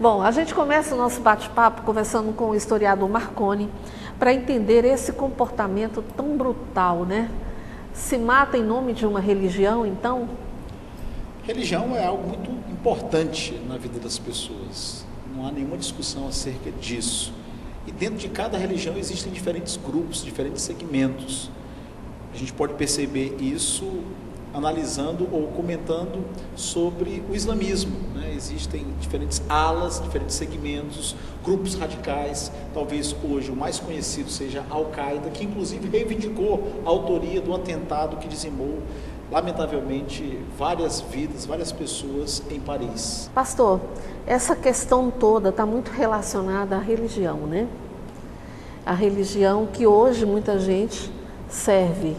Bom, a gente começa o nosso bate-papo conversando com o historiador Marconi para entender esse comportamento tão brutal, né? Se mata em nome de uma religião, então? Religião é algo muito importante na vida das pessoas. Não há nenhuma discussão acerca disso. E dentro de cada religião existem diferentes grupos, diferentes segmentos. A gente pode perceber isso analisando ou comentando sobre o islamismo, né? Existem diferentes alas, diferentes segmentos, grupos radicais. Talvez hoje o mais conhecido seja a Al-Qaeda, que inclusive reivindicou a autoria do atentado que dizimou, lamentavelmente, várias vidas, várias pessoas em Paris. Pastor, essa questão toda está muito relacionada à religião, né? A religião que hoje muita gente serve.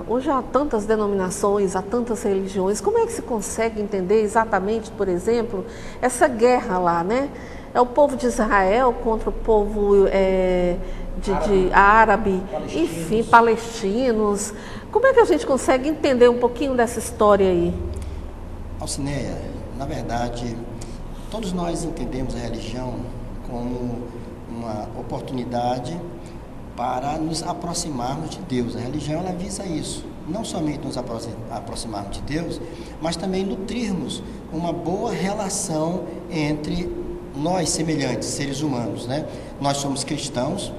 Hoje há tantas denominações, há tantas religiões. Como é que se consegue entender exatamente, por exemplo, essa guerra lá, né? É o povo de Israel contra o povo árabe, enfim, palestinos. Como é que a gente consegue entender um pouquinho dessa história aí? Alcineia, na verdade, todos nós entendemos a religião como uma oportunidade para nos aproximarmos de Deus. A religião, ela visa isso, não somente nos aproximarmos de Deus, mas também nutrirmos uma boa relação entre nós semelhantes, seres humanos, né? Nós somos cristãos.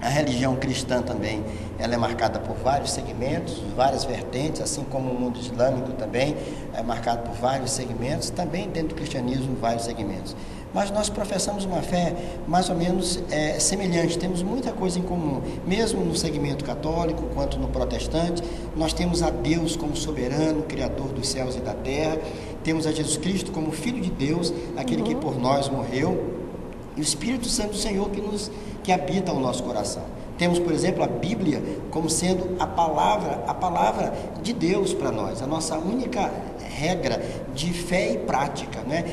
A religião cristã também, ela é marcada por vários segmentos, várias vertentes, assim como o mundo islâmico também é marcado por vários segmentos, também dentro do cristianismo vários segmentos. Mas nós professamos uma fé mais ou menos semelhante, temos muita coisa em comum, mesmo no segmento católico quanto no protestante. Nós temos a Deus como soberano, criador dos céus e da terra, temos a Jesus Cristo como Filho de Deus, aquele que por nós morreu, e o Espírito Santo do Senhor que habita o nosso coração. Temos, por exemplo, a Bíblia como sendo a palavra de Deus para nós, a nossa única regra de fé e prática, né?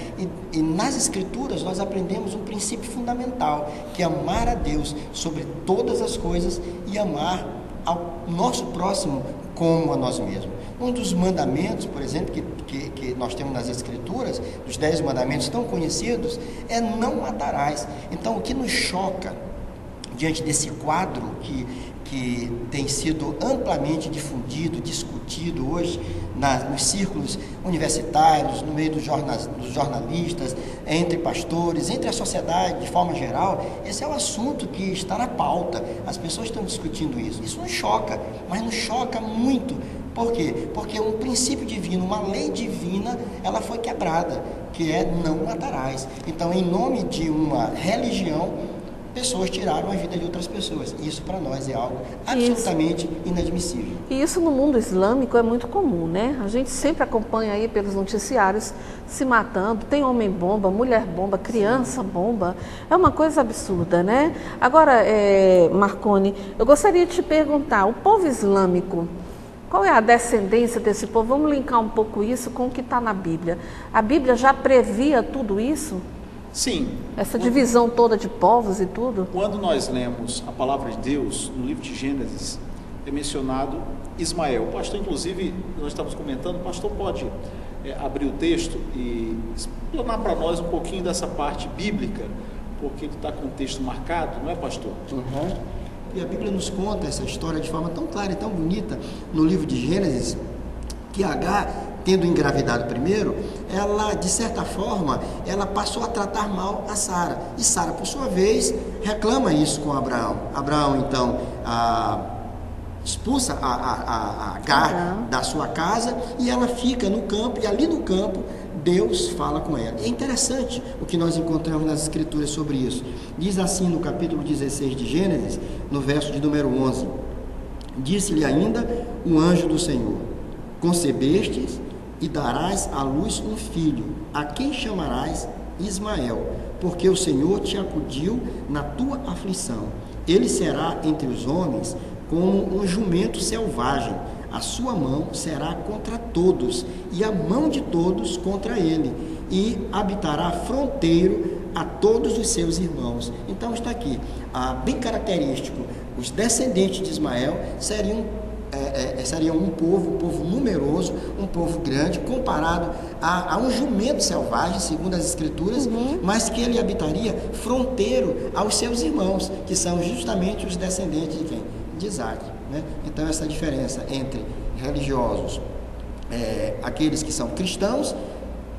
E nas Escrituras nós aprendemos um princípio fundamental, que é amar a Deus sobre todas as coisas e amar ao nosso próximo como a nós mesmos. Um dos mandamentos, por exemplo, que nós temos nas Escrituras, dos 10 mandamentos tão conhecidos, é não matarás. Então, o que nos choca diante desse quadro que tem sido amplamente difundido, discutido hoje nos círculos universitários, no meio dos jornalistas, entre pastores, entre a sociedade de forma geral, esse é o assunto que está na pauta. As pessoas estão discutindo isso. Isso nos choca, mas nos choca muito. Por quê? Porque um princípio divino, uma lei divina, ela foi quebrada, que é não matarás. Então, em nome de uma religião, pessoas tiraram a vida de outras pessoas. Isso para nós é algo absolutamente inadmissível. E isso no mundo islâmico é muito comum, né? A gente sempre acompanha aí pelos noticiários se matando, tem homem-bomba, mulher-bomba, criança-bomba, é uma coisa absurda, né? Agora, Marconi, eu gostaria de te perguntar, o povo islâmico, qual é a descendência desse povo? Vamos linkar um pouco isso com o que está na Bíblia. A Bíblia já previa tudo isso? Sim. Essa divisão toda de povos e tudo? Quando nós lemos a palavra de Deus, no livro de Gênesis, é mencionado Ismael. O pastor, inclusive, nós estamos comentando, o pastor pode abrir o texto e explanar para nós um pouquinho dessa parte bíblica, porque ele está com o texto marcado, não é, pastor? Uhum. E a Bíblia nos conta essa história de forma tão clara e tão bonita no livro de Gênesis, que Agar, tendo engravidado primeiro, ela, de certa forma, ela passou a tratar mal a Sara. E Sara, por sua vez, reclama isso com Abraão. Abraão, então, expulsa a Agar da sua casa e ela fica no campo, e ali no campo, Deus fala com ela. É interessante o que nós encontramos nas Escrituras sobre isso. Diz assim no capítulo 16 de Gênesis, no verso de número 11: Disse-lhe ainda o anjo do Senhor: Concebestes e darás à luz um filho, a quem chamarás Ismael, porque o Senhor te acudiu na tua aflição. Ele será entre os homens como um jumento selvagem, a sua mão será contra todos, e a mão de todos contra ele, e habitará fronteiro a todos os seus irmãos. Então está aqui, bem característico, os descendentes de Ismael seriam seria um povo numeroso, um povo grande, comparado a um jumento selvagem, segundo as Escrituras, mas que ele habitaria fronteiro aos seus irmãos, que são justamente os descendentes de quem? De Isaac, né? Então, essa diferença entre religiosos, aqueles que são cristãos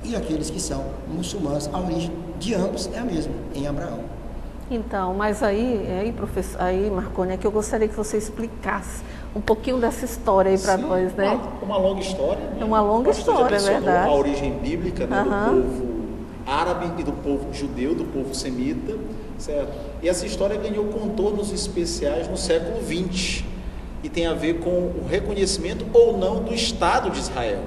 e aqueles que são muçulmanos, a origem de ambos é a mesma, em Abraão. Então, mas professor, Marconi, é que eu gostaria que você explicasse um pouquinho dessa história aí para nós, né? Uma longa história. Né? É uma longa história, é verdade. A origem bíblica, né, do povo árabe e do povo judeu, do povo semita, certo? E essa história ganhou contornos especiais no século XX e tem a ver com o reconhecimento ou não do Estado de Israel.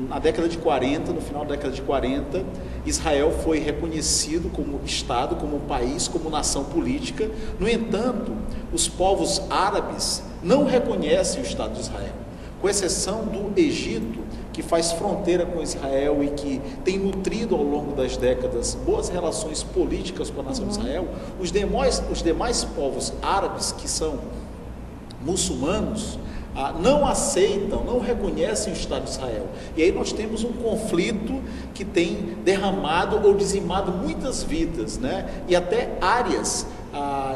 Na década de 40, no final da década de 40, Israel foi reconhecido como Estado, como país, como nação política. No entanto, os povos árabes não reconhecem o Estado de Israel, com exceção do Egito, que faz fronteira com Israel e que tem nutrido ao longo das décadas boas relações políticas com a nação de Israel. Os demais povos árabes, que são muçulmanos, não aceitam, não reconhecem o Estado de Israel. E aí nós temos um conflito que tem derramado ou dizimado muitas vidas, né? E até áreas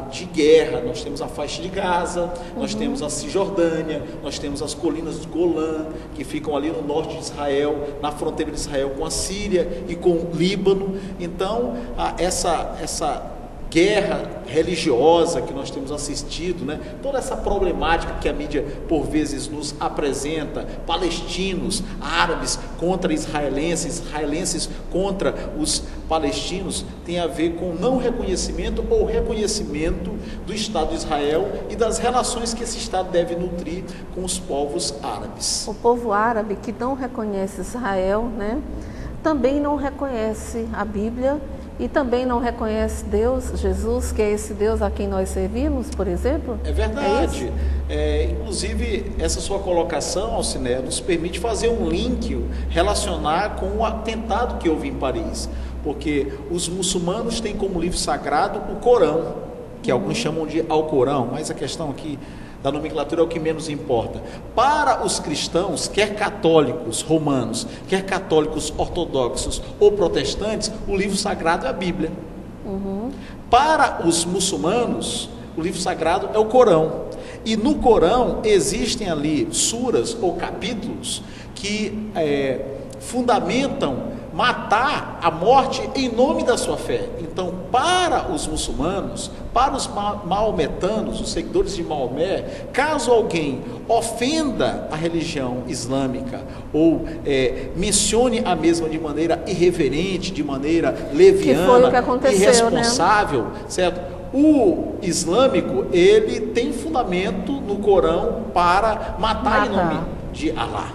de guerra. Nós temos a faixa de Gaza, nós temos a Cisjordânia, nós temos as colinas de Golã, que ficam ali no norte de Israel, na fronteira de Israel com a Síria e com o Líbano. Então, essa guerra religiosa que nós temos assistido, né? Toda essa problemática que a mídia por vezes nos apresenta, palestinos, árabes contra israelenses, israelenses contra os palestinos, tem a ver com não reconhecimento ou reconhecimento do Estado de Israel e das relações que esse Estado deve nutrir com os povos árabes. O povo árabe que não reconhece Israel, né, também não reconhece a Bíblia e também não reconhece Deus, Jesus, que é esse Deus a quem nós servimos, por exemplo? É verdade. Inclusive, essa sua colocação, Alciné, nos permite fazer um link, relacionar com o atentado que houve em Paris. Porque os muçulmanos têm como livro sagrado o Corão, que alguns chamam de Alcorão, mas a questão aqui da nomenclatura é o que menos importa. Para os cristãos, quer católicos romanos, quer católicos ortodoxos ou protestantes, o livro sagrado é a Bíblia. Para os muçulmanos, o livro sagrado é o Corão. E no Corão existem ali suras ou capítulos que fundamentam matar a morte em nome da sua fé. Então, para os muçulmanos, para os maometanos, os seguidores de Maomé, caso alguém ofenda a religião islâmica ou mencione a mesma de maneira irreverente, de maneira leviana, irresponsável, né? Certo? O islâmico, ele tem fundamento no Corão para matar em nome de Alá.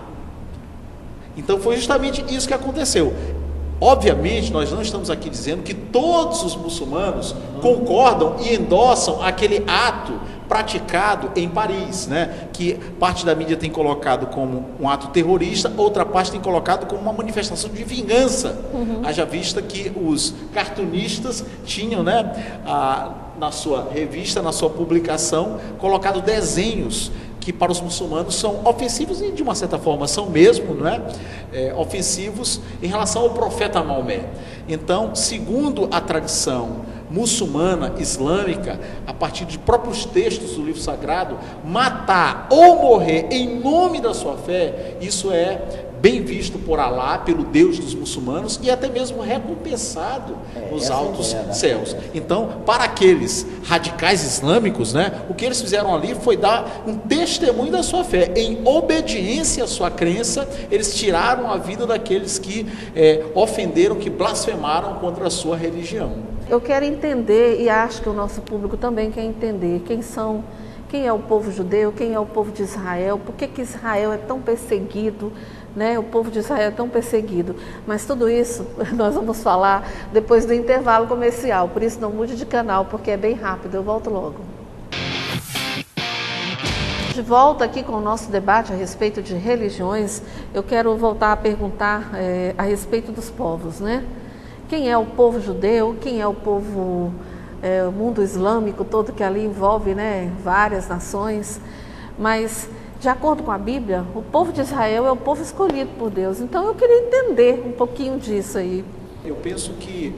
Então foi justamente isso que aconteceu. Obviamente, nós não estamos aqui dizendo que todos os muçulmanos concordam e endossam aquele ato praticado em Paris, né? Que parte da mídia tem colocado como um ato terrorista, outra parte tem colocado como uma manifestação de vingança. Haja vista que os cartunistas tinham, né, na sua revista, na sua publicação, colocado desenhos que para os muçulmanos são ofensivos e de uma certa forma são mesmo, não é? Ofensivos em relação ao profeta Maomé. Então, segundo a tradição muçulmana, islâmica, a partir de próprios textos do livro sagrado, matar ou morrer em nome da sua fé, isso é bem visto por Alá, pelo Deus dos muçulmanos, e até mesmo recompensado nos altos céus. Então, para aqueles radicais islâmicos, né, o que eles fizeram ali foi dar um testemunho da sua fé. Em obediência à sua crença, eles tiraram a vida daqueles que ofenderam, que blasfemaram contra a sua religião. Eu quero entender, e acho que o nosso público também quer entender, quem é o povo judeu, quem é o povo de Israel, por que Israel é tão perseguido, né? O povo de Israel é tão perseguido. Mas tudo isso nós vamos falar depois do intervalo comercial, por isso não mude de canal, porque é bem rápido, eu volto logo. De volta aqui com o nosso debate a respeito de religiões, eu quero voltar a perguntar a respeito dos povos, né? Quem é o povo judeu, quem é o povo, o mundo islâmico todo que ali envolve, né, várias nações, mas de acordo com a Bíblia, o povo de Israel é o povo escolhido por Deus. Então eu queria entender um pouquinho disso aí. Eu penso que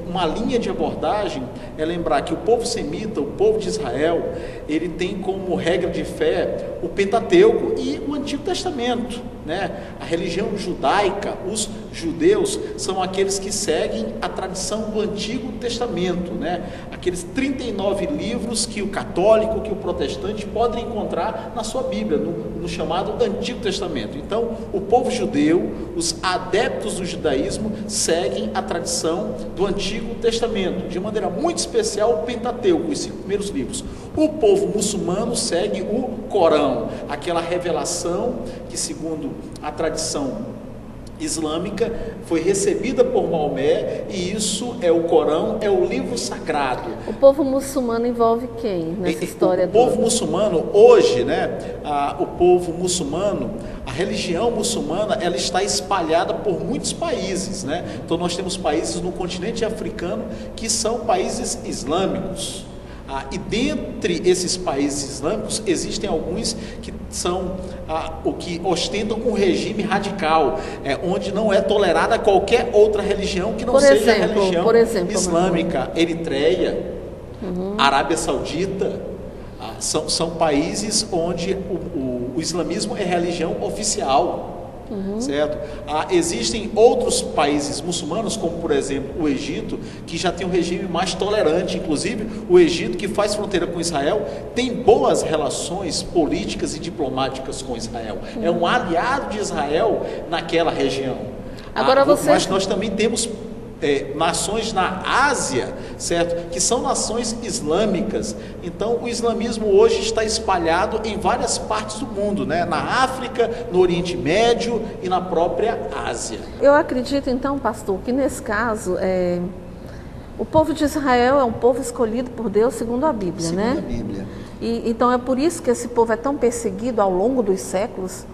uma linha de abordagem é lembrar que o povo semita, o povo de Israel, ele tem como regra de fé o Pentateuco e o Antigo Testamento, né? A religião judaica, os judeus, são aqueles que seguem a tradição do Antigo Testamento, né? Aqueles 39 livros que o católico, que o protestante podem encontrar na sua Bíblia, no chamado Antigo Testamento. Então, o povo judeu, os adeptos do judaísmo, seguem a tradição do Antigo Testamento, de maneira muito especial o Pentateuco, os 5 primeiros livros. O povo muçulmano segue o Corão, aquela revelação que, segundo a tradição islâmica, foi recebida por Maomé, e isso é o Corão, é o livro sagrado. O povo muçulmano envolve quem nessa história? O povo muçulmano hoje, né? O povo muçulmano, a religião muçulmana, ela está espalhada por muitos países, né? Então nós temos países no continente africano que são países islâmicos. E dentre esses países islâmicos existem alguns que são o que ostentam um regime radical, onde não é tolerada qualquer outra religião que não seja a religião islâmica. Eritreia, Arábia Saudita, são países onde o islamismo é religião oficial. Certo? Existem outros países muçulmanos, como por exemplo o Egito, que já tem um regime mais tolerante. Inclusive o Egito, que faz fronteira com Israel, tem boas relações políticas e diplomáticas com Israel, é um aliado de Israel naquela região. Agora Mas nós também temos nações na Ásia, certo? Que são nações islâmicas. Então o islamismo hoje está espalhado em várias partes do mundo, né? Na África, no Oriente Médio e na própria Ásia. Eu acredito então, pastor, que nesse caso o povo de Israel é um povo escolhido por Deus segundo a Bíblia, né? Segundo a Bíblia. Então é por isso que esse povo é tão perseguido ao longo dos séculos.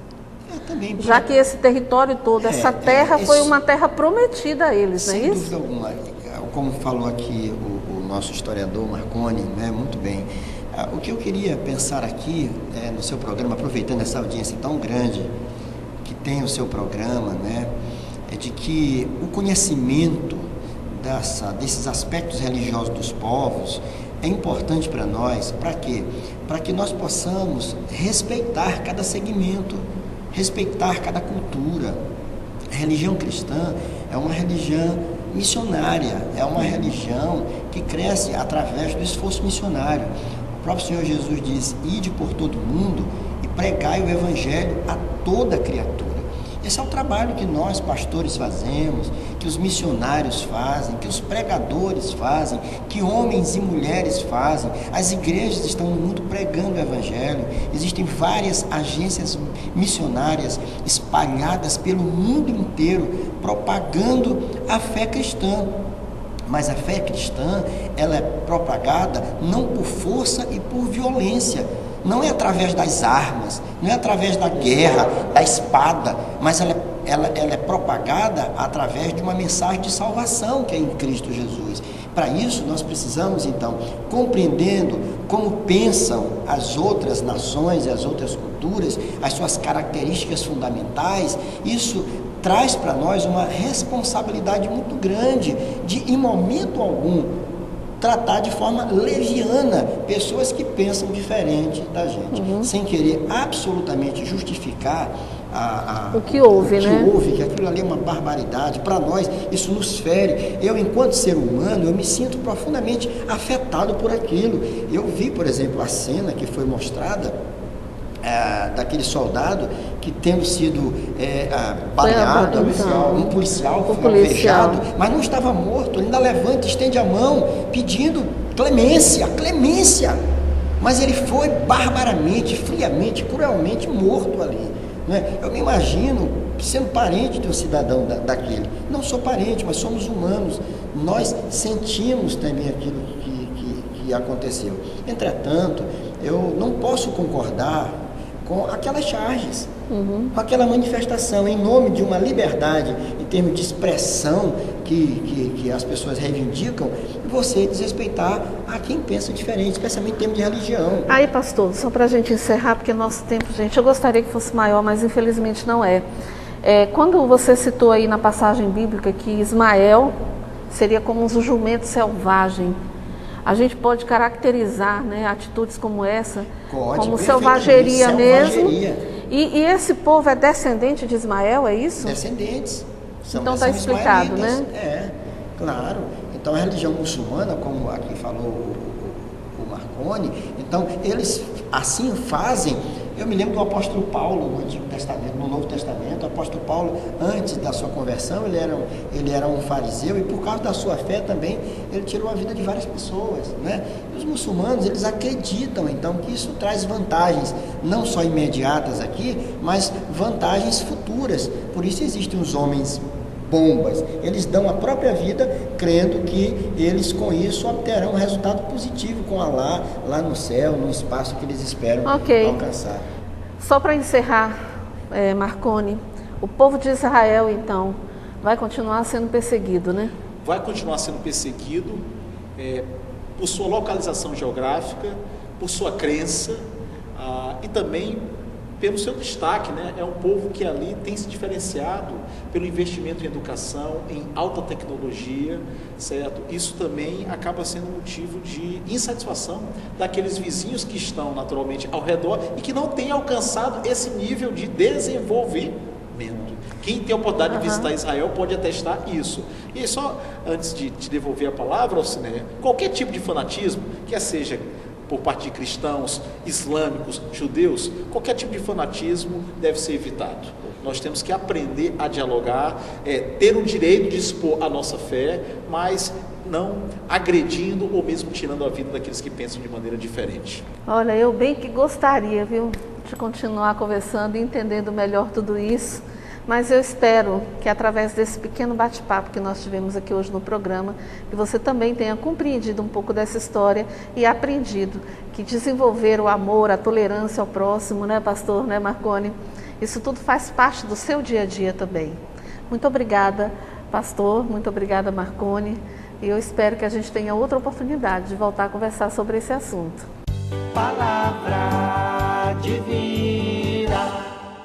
Também, já que esse território todo, essa terra foi uma terra prometida a eles, não é isso? Sem dúvida alguma. Como falou aqui o nosso historiador Marconi, né, muito bem. O que eu queria pensar aqui no seu programa, aproveitando essa audiência tão grande que tem o seu programa, né, é de que o conhecimento desses aspectos religiosos dos povos é importante para nós. Para quê? Para que nós possamos respeitar cada segmento, respeitar cada cultura. A religião cristã é uma religião missionária, é uma religião que cresce através do esforço missionário. O próprio Senhor Jesus diz: ide por todo mundo e pregai o evangelho a toda criatura. Esse é o trabalho que nós, pastores, fazemos, que os missionários fazem, que os pregadores fazem, que homens e mulheres fazem. As igrejas estão no mundo pregando o evangelho. Existem várias agências missionárias espalhadas pelo mundo inteiro, propagando a fé cristã. Mas a fé cristã, ela é propagada não por força e por violência. Não é através das armas, não é através da guerra, da espada, mas ela é propagada através de uma mensagem de salvação que é em Cristo Jesus. Para isso, nós precisamos, então, compreendendo como pensam as outras nações e as outras culturas, as suas características fundamentais, isso traz para nós uma responsabilidade muito grande de, em momento algum, tratar de forma leviana pessoas que pensam diferente da gente, sem querer absolutamente justificar o que houve, que aquilo ali é uma barbaridade. Para nós, isso nos fere. Eu, enquanto ser humano, eu me sinto profundamente afetado por aquilo. Eu vi, por exemplo, a cena que foi mostrada daquele soldado que, tendo sido baleado, um policial foi alvejado, mas não estava morto. Ele ainda levanta, estende a mão pedindo clemência, mas ele foi barbaramente, friamente, cruelmente morto ali, né? Eu me imagino sendo parente de um cidadão daquele. Não sou parente, mas somos humanos, nós sentimos também aquilo que aconteceu. Entretanto, eu não posso concordar com aquelas charges. com aquela manifestação em nome de uma liberdade, em termos de expressão que as pessoas reivindicam, você desrespeitar a quem pensa diferente, especialmente em termos de religião. Aí, pastor, só para a gente encerrar, porque nosso tempo, gente, eu gostaria que fosse maior, mas infelizmente não é. Quando você citou aí na passagem bíblica que Ismael seria como um jumento selvagem, a gente pode caracterizar, né, atitudes como essa como selvageria mesmo. E esse povo é descendente de Ismael, é isso? Descendentes. Então está explicado, né? Claro. Então a religião muçulmana, como aqui falou o Marconi, então eles assim fazem. Eu me lembro do apóstolo Paulo no Antigo Testamento, no Novo Testamento. O apóstolo Paulo, antes da sua conversão, ele era um fariseu, e por causa da sua fé também, ele tirou a vida de várias pessoas, né? E os muçulmanos, eles acreditam, então, que isso traz vantagens, não só imediatas aqui, mas vantagens futuras. Por isso existem os homens bombas. Eles dão a própria vida crendo que eles com isso obterão um resultado positivo com Allah lá no céu, no espaço que eles esperam alcançar. Só para encerrar, Marconi, o povo de Israel então vai continuar sendo perseguido, né? Vai continuar sendo perseguido por sua localização geográfica, por sua crença e também pelo seu destaque, né? É um povo que ali tem se diferenciado pelo investimento em educação, em alta tecnologia, certo? Isso também acaba sendo motivo de insatisfação daqueles vizinhos que estão naturalmente ao redor e que não têm alcançado esse nível de desenvolvimento. Quem tem a oportunidade de visitar Israel pode atestar isso. E só antes de te devolver a palavra, Alcineia, qualquer tipo de fanatismo, quer seja por parte de cristãos, islâmicos, judeus, qualquer tipo de fanatismo deve ser evitado. Nós temos que aprender a dialogar, ter o direito de expor a nossa fé, mas não agredindo ou mesmo tirando a vida daqueles que pensam de maneira diferente. Olha, eu bem que gostaria, viu, de continuar conversando e entendendo melhor tudo isso, mas eu espero que através desse pequeno bate-papo que nós tivemos aqui hoje no programa, que você também tenha compreendido um pouco dessa história e aprendido que desenvolver o amor, a tolerância ao próximo, né, pastor, né, Marconi? Isso tudo faz parte do seu dia a dia também. Muito obrigada, pastor, muito obrigada, Marconi, e eu espero que a gente tenha outra oportunidade de voltar a conversar sobre esse assunto. Palavra divina.